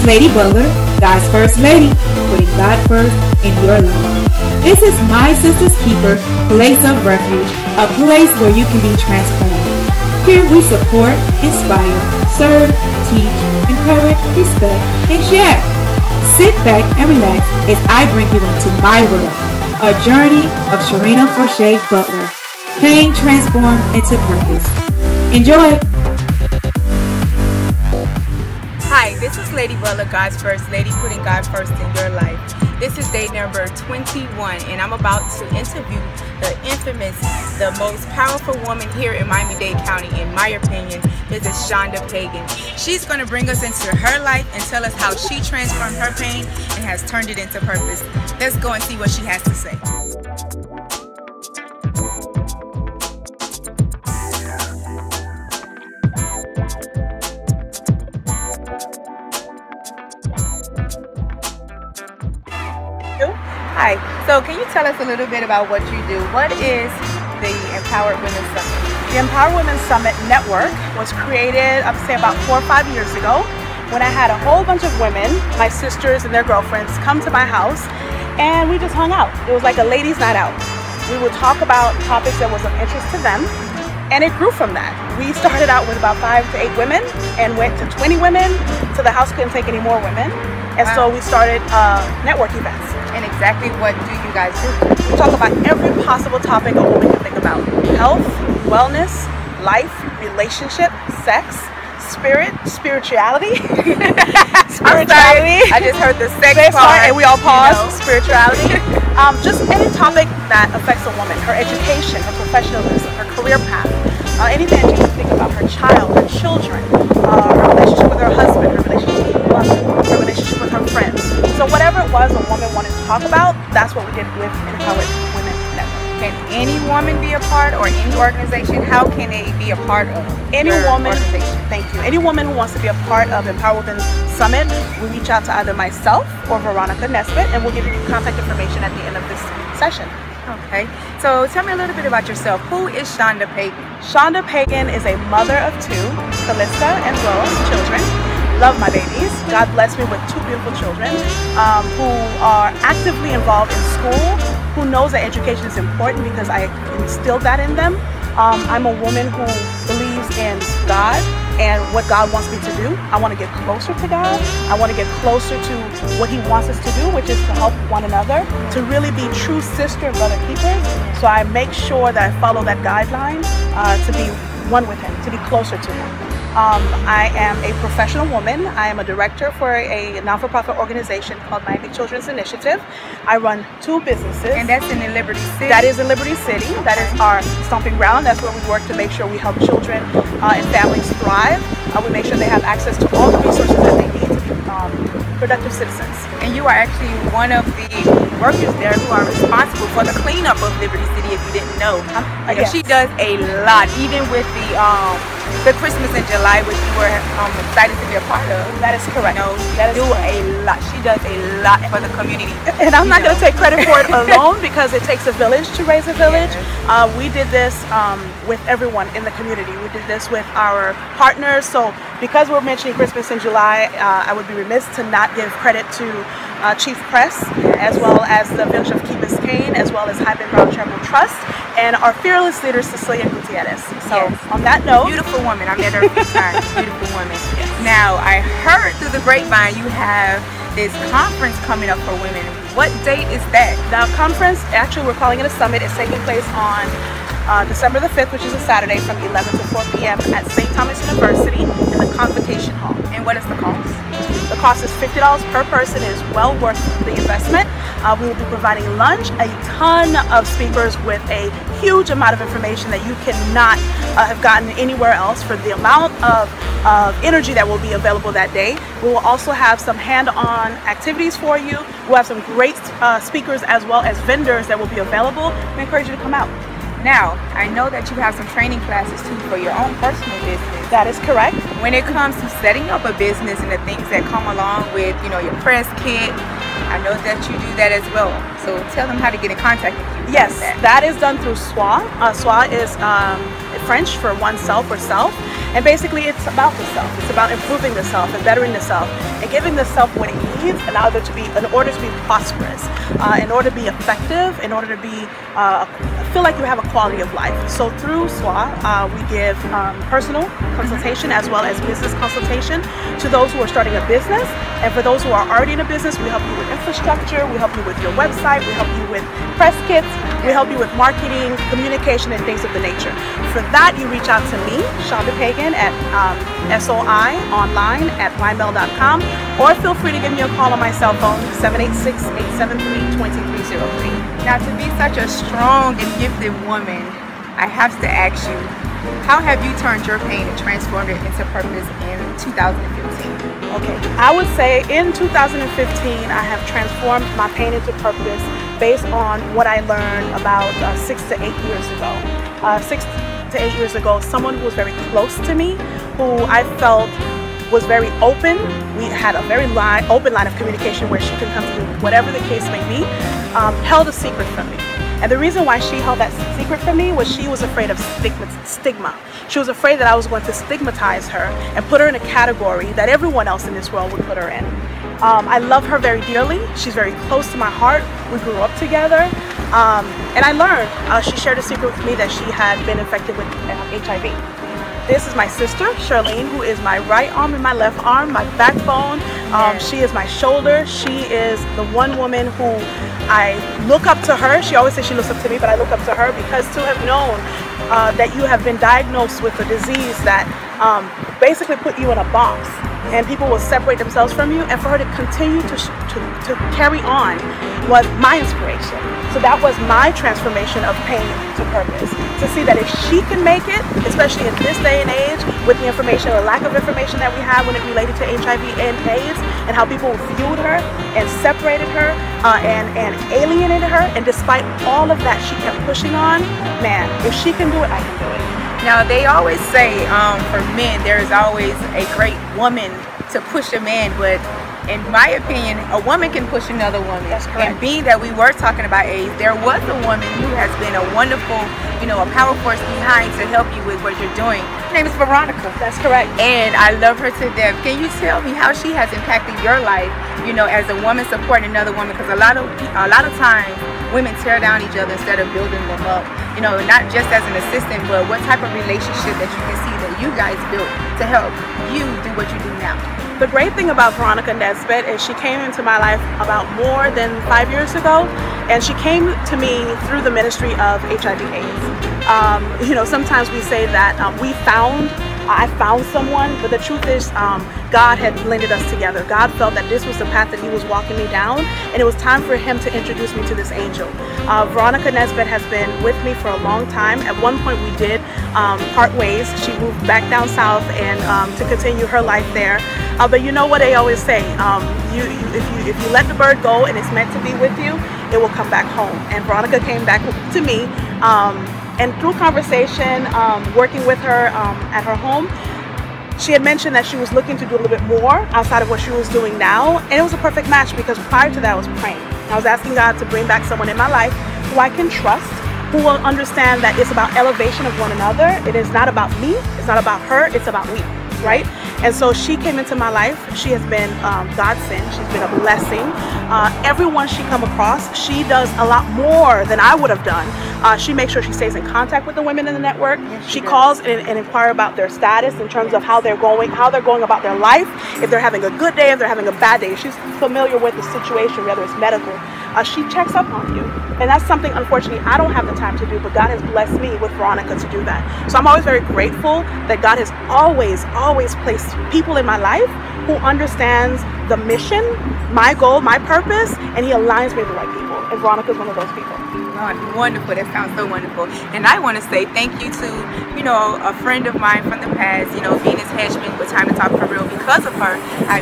Lady Butler, God's First Lady, putting God first in your life. This is my sister's keeper, place of refuge, a place where you can be transformed. Here we support, inspire, serve, teach, encourage, respect, and share. Sit back and relax as I bring you into my world, a journey of Cherina Forshee Butler, pain transformed into purpose. Enjoy! Hi, this is Lady Butler, God's First Lady, putting God first in your life. This is day number 21, and I'm about to interview the infamous, the most powerful woman here in Miami-Dade County, in my opinion. This is Shownda Pagan. She's going to bring us into her life and tell us how she transformed her pain and has turned it into purpose. Let's go and see what she has to say. Hi, so can you tell us a little bit about what you do? What is the Empowered Women Summit? The Empowered Women Summit Network was created, I'd say about 4 or 5 years ago, when I had a whole bunch of women, my sisters and their girlfriends, come to my house and we just hung out. It was like a ladies' night out. We would talk about topics that was of interest to them, and it grew from that. We started out with about 5 to 8 women and went to 20 women, so the house couldn't take any more women. And so we started network events. And exactly what do you guys do? We talk about every possible topic a woman can think about. Health, wellness, life, relationship, sex, spirit, spirituality. Spirituality. I just heard the sex part and we all paused. You know. Spirituality. Just any topic that affects a woman. Her education, her professionalism, her career path. Anything that she can think about. Her child, her children, her relationship with her husband, her relationship with her mother, her relationship with her friends. So whatever it was a woman wanted to talk about, that's what we did with Empowered Women Network. Can any woman be a part, or any organization? How can they be a part of any woman? Organization? Thank you. Any woman who wants to be a part of Empowered Women Summit, we reach out to either myself or Veronica Nesbitt, and we'll give you contact information at the end of this session. Okay, so tell me a little bit about yourself. Who is Shownda Pagan? Shownda Pagan is a mother of 2, Calista and Will, children. Love my babies. God bless me with 2 beautiful children who are actively involved in school, who knows that education is important because I instilled that in them. I'm a woman who believes in God and what God wants me to do. I want to get closer to God. I want to get closer to what He wants us to do, which is to help one another, to really be true sister and brother keepers. So I make sure that I follow that guideline to be one with Him, to be closer to Him. I am a professional woman. I am a director for a non-for-profit organization called Miami Children's Initiative. I run 2 businesses. And that's in Liberty City? That is in Liberty City. That is our stomping ground. That's where we work to make sure we help children and families thrive. We make sure they have access to all the resources that they need to be productive citizens. And you are actually one of the workers there who are responsible for the cleanup of Liberty City, if you didn't know. Yes. She does a lot, even with the Christmas in July, which you were excited to be a part of. That is correct. You know, do a lot. She does a lot for the community. And I'm not going to take credit for it alone because it takes a village to raise a village. Yes. We did this with everyone in the community. We did this with our partners. So because we're mentioning Christmas in July, I would be remiss to not give credit to Chief Press, as well as the Village of Key Biscayne, as well as Hyman Brown Charitable Trust, and our fearless leader, Cecilia Gutierrez. So on that note, beautiful woman. I met her a few times. Beautiful woman. Yes. Now, I heard through the grapevine you have this conference coming up for women. What date is that? The conference, actually we're calling it a summit, is taking place on December the 5th, which is a Saturday, from 11 to 4 p.m. at St. Thomas University in the Convocation Hall. And what is the cost? The cost is $50 per person. It is well worth the investment. We will be providing lunch, a ton of speakers with a huge amount of information that you cannot have gotten anywhere else for the amount of energy that will be available that day. We will also have some hand-on activities for you. We'll have some great speakers as well as vendors that will be available. We encourage you to come out. Now, I know that you have some training classes too for your own personal business. That is correct. When it comes to setting up a business and the things that come along with, you know, your press kit, I know that you do that as well. So tell them how to get in contact with you. Yes, that is done through SWA. SWA is French for oneself or self. And basically it's about the self. It's about improving the self and bettering the self and giving the self what it needs in order to be prosperous, in order to be effective, in order to be feel like you have a quality of life. So through SWA, we give personal consultation as well as business consultation to those who are starting a business. And for those who are already in a business, we help you with infrastructure, we help you with your website, we help you with press kits, we help you with marketing, communication, and things of the nature. For that, you reach out to me, Shownda Pagan, at soionline@ymail.com, or feel free to give me a call on my cell phone, 786-873-2303. Now, to be such a strong and gifted woman, I have to ask you, how have you turned your pain and transformed it into purpose in 2015? Okay, I would say in 2015, I have transformed my pain into purpose based on what I learned about 6 to 8 years ago. 6 to 8 years ago, someone who was very close to me, who I felt was very open. We had a very open line of communication where she could come to me, whatever the case may be, held a secret from me. And the reason why she held that secret from me was she was afraid of stigma. She was afraid that I was going to stigmatize her and put her in a category that everyone else in this world would put her in. I love her very dearly. She's very close to my heart. We grew up together. And I learned, she shared a secret with me that she had been infected with HIV. This is my sister, Cherina, who is my right arm and my left arm, my backbone. She is my shoulder. She is the one woman who I look up to her. She always says she looks up to me, but I look up to her because to have known that you have been diagnosed with a disease that basically put you in a box and people will separate themselves from you, and for her to continue to carry on was my inspiration. So that was my transformation of pain to purpose. To see that if she can make it, especially in this day and age, with the information or lack of information that we have when it related to HIV and AIDS, and how people viewed her and separated her and alienated her, and despite all of that, she kept pushing on. Man, if she can do it, I can do it. Now, they always say for men, there is always a great woman to push a man, but in my opinion, a woman can push another woman. That's correct. And being that we were talking about AIDS, there was a woman who has been a wonderful, a power force behind to help you with what you're doing. Her name is Veronica. That's correct. And I love her to death. Can you tell me how she has impacted your life, as a woman supporting another woman? Because a lot of times, women tear down each other instead of building them up. Not just as an assistant, but what type of relationship that you can see that you guys built to help you do what you do now. The great thing about Veronica Nesbitt is she came into my life about more than 5 years ago, and she came to me through the ministry of HIV/AIDS. Sometimes we say that I found someone, but the truth is God had blended us together. God felt that this was the path that he was walking me down, and it was time for him to introduce me to this angel. Veronica Nesbitt has been with me for a long time. At one point we did part ways. She moved back down south and to continue her life there. But you know what they always say, if you let the bird go and it's meant to be with you, it will come back home. And Veronica came back to me, and through conversation, working with her at her home, she had mentioned that she was looking to do a little bit more outside of what she was doing now, and it was a perfect match because prior to that I was praying. I was asking God to bring back someone in my life who I can trust, who will understand that it's about elevation of one another. It is not about me, it's not about her, it's about me, right? And so she came into my life. She has been godsend. She's been a blessing. Everyone she come across, she does a lot more than I would have done. She makes sure she stays in contact with the women in the network. Yes, she calls and inquire about their status in terms of how they're going about their life, if they're having a good day, if they're having a bad day. She's familiar with the situation, whether it's medical. She checks up on you. And that's something, unfortunately, I don't have the time to do, but God has blessed me with Veronica to do that. So I'm always very grateful that God has always placed people in my life who understands the mission, my goal, my purpose, and he aligns me with the right people. And Veronica's one of those people. Oh, wonderful. That sounds so wonderful. And I want to say thank you to, a friend of mine from the past, Venus Hedgeman with Time to Talk for Real. Because of her, I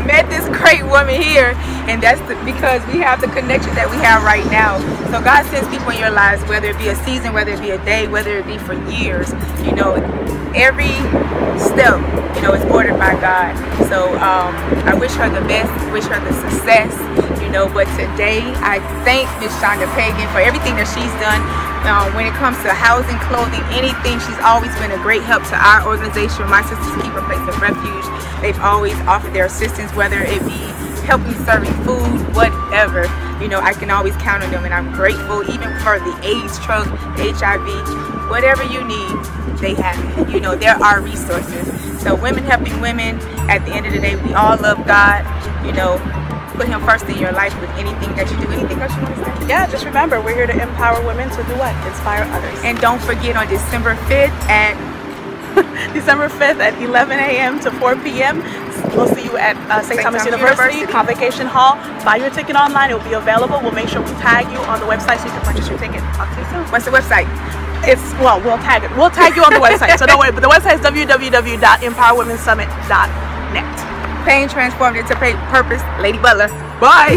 met this great woman here, and that's because we have the connection that we have right now. So God sends people in your lives, whether it be a season, whether it be a day, whether it be for years, every step, is ordered by God. So I wish her the best, wish her the success, you know. But today I thank Miss Shownda Pagan for everything that she's done when it comes to housing, clothing, anything. She's always been a great help to our organization, My Sisters Keeper Place of Refuge. They've always offered their assistance, whether it be helping serving food, whatever. You know, I can always count on them, and I'm grateful even for the AIDS truck, the HIV, whatever you need, they have it. You know, there are resources. So women helping women, at the end of the day, we all love God. You know, put him first in your life with anything that you do. Anything else you want to say? Yeah, just remember, we're here to empower women to do what? Inspire others. And don't forget, on December 5th at December 5th at 11 a.m. to 4 p.m. We'll see you at St. Thomas University Convocation Hall. Buy your ticket online. It will be available. We'll make sure we tag you on the website so you can purchase your ticket. Talk to you soon. What's the website? It's, well, we'll tag it. We'll tag you on the website. So don't worry. But the website is www.empowerwomensummit.net. Pain transformed into purpose. Lady Butler. Bye.